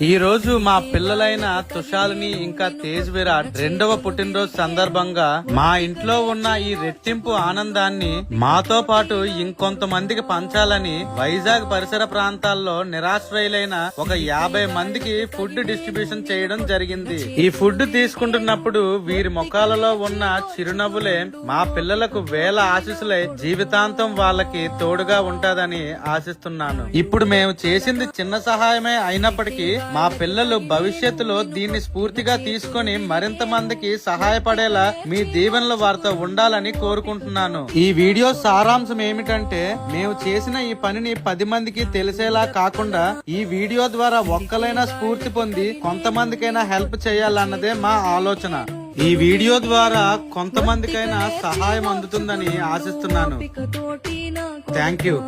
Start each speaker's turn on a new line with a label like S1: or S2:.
S1: ఈ రోజు మా పిల్లలైన తుషాలిని ఇంకా తేజ్ విరాట్ రెండవ పుట్టినరోజు సందర్భంగా మా ఇంట్లో ఉన్న ఈ రెట్టింపు ఆనందాన్ని మాతో పాటు ఇంకొంతమందికి పంచాలని వైజాగ్ పరిసర ప్రాంతాల్లో నిరాశ్రయులైన ఒక 50 మందికి ఫుడ్ డిస్ట్రిబ్యూషన్ చేయడం జరిగింది. ఈ ఫుడ్ తీసుకుంటున్నప్పుడు వీరి ముఖాలలో ఉన్న చిరునవ్వులే మా పిల్లలకు వేల ఆశీస్సులై జీవితాంతం వాళ్ళకి తోడుగా ఉంటాదని ఆశిస్తున్నాను. ఇప్పుడు మేము చేసింది చిన్న సహాయమే అయినప్పటికీ మా పిల్లలు భవిష్యత్తులో దీన్ని స్ఫూర్తిగా తీసుకొని మరింత మందికి సహాయపడేలా మీ దీవెనలు వారితో ఉండాలని కోరుకుంటున్నాను. ఈ వీడియో సారాంశం ఏమిటంటే, మేము చేసిన ఈ పనిని 10 మందికి తెలిసేలా కాకుండా ఈ వీడియో ద్వారా ఒక్కలైనా స్ఫూర్తి పొంది కొంతమందికైనా హెల్ప్ చేయాలన్నదే మా ఆలోచన. ఈ వీడియో ద్వారా కొంతమందికైనా సహాయం అందుతుందని ఆశిస్తున్నాను. Thank you.